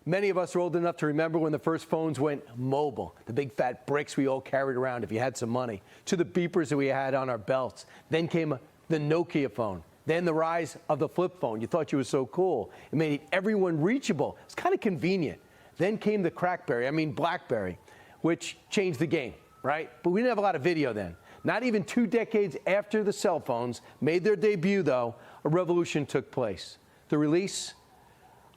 Many of us are old enough to remember when the first phones went mobile, the big fat bricks we all carried around if you had some money, to the beepers that we had on our belts. Then came the Nokia phone. Then the rise of the flip phone. You thought you were so cool. It made everyone reachable. It's kind of convenient. Then came the BlackBerry, which changed the game, right? But we didn't have a lot of video then. Not even 2 decades after the cell phones made their debut, though, a revolution took place. The release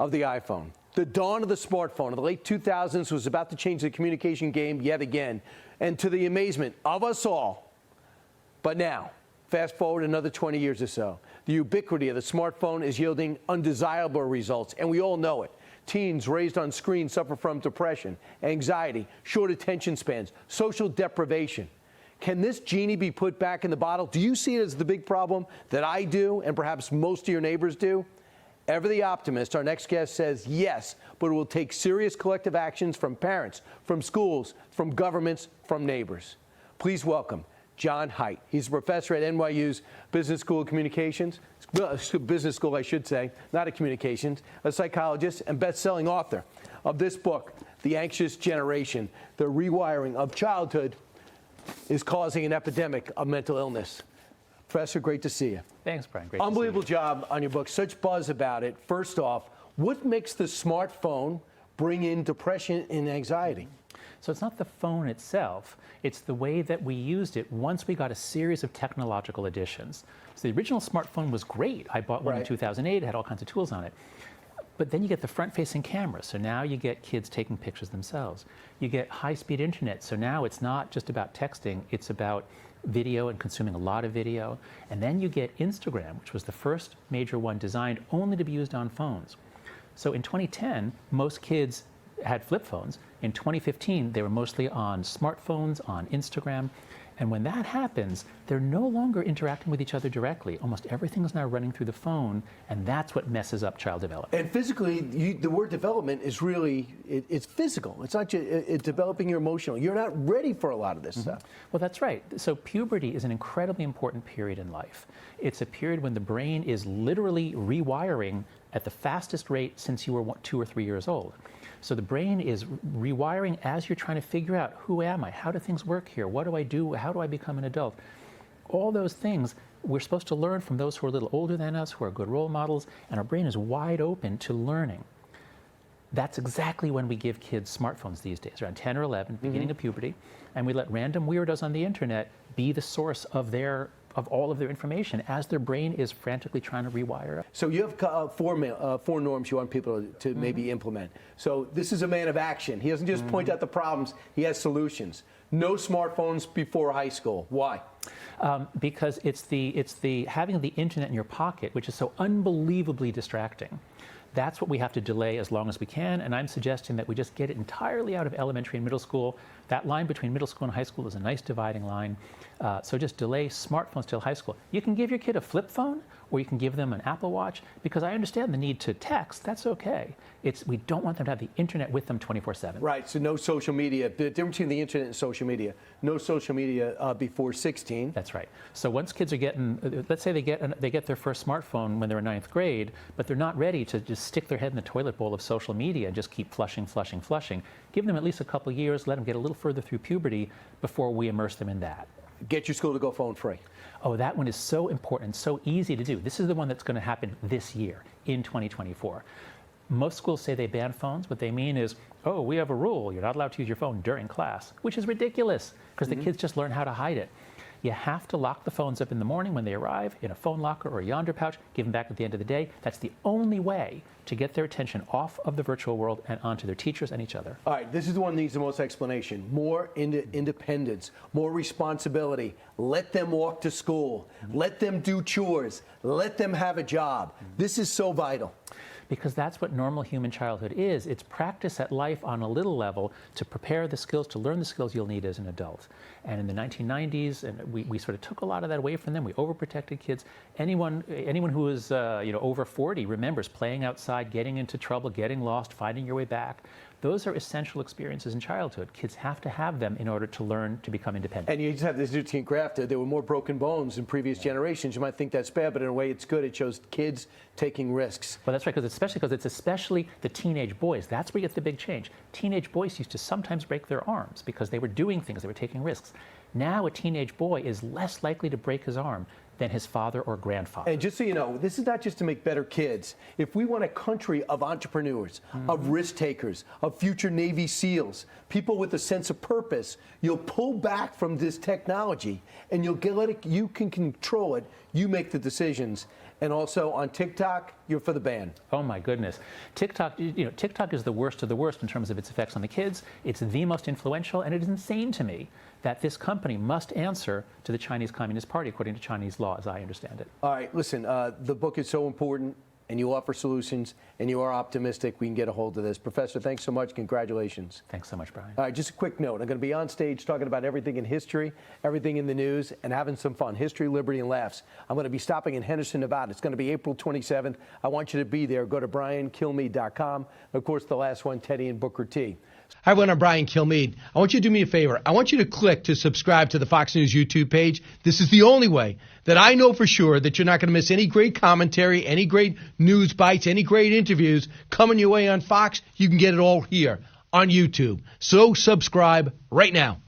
of the iPhone. The dawn of the smartphone in the late 2000s was about to change the communication game yet again, and to the amazement of us all. But now, fast forward another 20 years or so, the ubiquity of the smartphone is yielding undesirable results, and we all know it. Teens raised on screens suffer from depression, anxiety, short attention spans, social deprivation. Can this genie be put back in the bottle? Do you see it as the big problem that I do and perhaps most of your neighbors do? Ever the optimist, our next guest says yes, but it will take serious collective actions from parents, from schools, from governments, from neighbors. Please welcome John Haidt. He's a professor at NYU's Business School of Communications, business school, I should say, not at communications, a psychologist and best-selling author of this book, The Anxious Generation, The Rewiring of Childhood is Causing an Epidemic of Mental Illness. Professor, great to see you. Thanks, Brian. Great Unbelievable to see you. Job on your book. Such buzz about it. First off, what makes the smartphone bring in depression and anxiety? So it's not the phone itself, it's the way that we used it once we got a series of technological additions. So the original smartphone was great. I bought one in 2008, it had all kinds of tools on it. But then you get the front-facing camera, so now you get kids taking pictures themselves. You get high-speed internet, so now it's not just about texting, it's about video and consuming a lot of video. And then you get Instagram, which was the first major one designed only to be used on phones. So in 2010, most kids had flip phones. In 2015, they were mostly on smartphones, on Instagram. And when that happens, they're no longer interacting with each other directly. Almost everything is now running through the phone, and that's what messes up child development. And physically, the word development is really, it's physical. It's not just it's developing your emotional. You're not ready for a lot of this stuff. Well, that's right. So puberty is an incredibly important period in life. It's a period when the brain is literally rewiring at the fastest rate since you were 2 or 3 years old. So the brain is rewiring as you're trying to figure out, who am I? How do things work here? What do I do? How do I become an adult? All those things we're supposed to learn from those who are a little older than us, who are good role models, and our brain is wide open to learning. That's exactly when we give kids smartphones these days, around 10 or 11, beginning of puberty, and we let random weirdos on the internet be the source of all of their information as their brain is frantically trying to rewire. So you have four norms you want people to maybe implement. So this is a man of action. He doesn't just point out the problems, he has solutions. No smartphones before high school. Why? Because it's the having the internet in your pocket, which is so unbelievably distracting. That's what we have to delay as long as we can, and I'm suggesting that we just get it entirely out of elementary and middle school. That line between middle school and high school is a nice dividing line. So just delay smartphones till high school. You can give your kid a flip phone, or you can give them an Apple Watch, because I understand the need to text, that's okay. We don't want them to have the internet with them 24/7. Right, so no social media. The difference between the internet and social media. No social media before 16. That's right. So once kids are getting, let's say they get their first smartphone when they're in 9th grade, but they're not ready to just stick their head in the toilet bowl of social media and just keep flushing. Give them at least a couple of years, let them get a little further through puberty before we immerse them in that. Get your school to go phone free. Oh, that one is so important, so easy to do. This is the one that's going to happen this year, in 2024. Most schools say they ban phones. What they mean is, oh, we have a rule. You're not allowed to use your phone during class, which is ridiculous, because the kids just learn how to hide it. You have to lock the phones up in the morning when they arrive, in a phone locker or a Yonder pouch, give them back at the end of the day. That's the only way to get their attention off of the virtual world and onto their teachers and each other. All right, this is the one that needs the most explanation. More independence, more responsibility. Let them walk to school. Let them do chores. Let them have a job. This is so vital. Because that's what normal human childhood is. It's practice at life on a little level to prepare the skills, to learn the skills you'll need as an adult. And in the 1990s, and we sort of took a lot of that away from them. We overprotected kids. Anyone who is over 40 remembers playing outside, getting into trouble, getting lost, finding your way back. Those are essential experiences in childhood. Kids have to have them in order to learn to become independent. And you just have this interesting graph there. There were more broken bones in previous generations. You might think that's bad, but in a way it's good. It shows kids taking risks. Well, that's right, because it's especially the teenage boys. That's where you get the big change. Teenage boys used to sometimes break their arms because they were doing things, they were taking risks. Now a teenage boy is less likely to break his arm than his father or grandfather. And just so you know, this is not just to make better kids. If we want a country of entrepreneurs, of risk takers, of future Navy SEALs, people with a sense of purpose, you'll pull back from this technology and you'll let it, you can control it, you make the decisions. And also on TikTok, you're for the ban. Oh my goodness. TikTok is the worst of the worst in terms of its effects on the kids. It's the most influential, and it is insane to me that this company must answer to the Chinese Communist Party according to Chinese law, as I understand it. All right, listen, the book is so important, and you offer solutions, and you are optimistic we can get a hold of this. Professor, thanks so much. Congratulations. Thanks so much, Brian. All right, just a quick note. I'm going to be on stage talking about everything in history, everything in the news, and having some fun. History, liberty, and laughs. I'm going to be stopping in Henderson, Nevada. It's going to be April 27th. I want you to be there. Go to briankilmeade.com. Of course, the last one, Teddy and Booker T. Hi, everyone. I'm Brian Kilmeade. I want you to do me a favor. I want you to click to subscribe to the Fox News YouTube page. This is the only way that I know for sure that you're not going to miss any great commentary, any great news bites, any great interviews coming your way on Fox. You can get it all here on YouTube. So subscribe right now.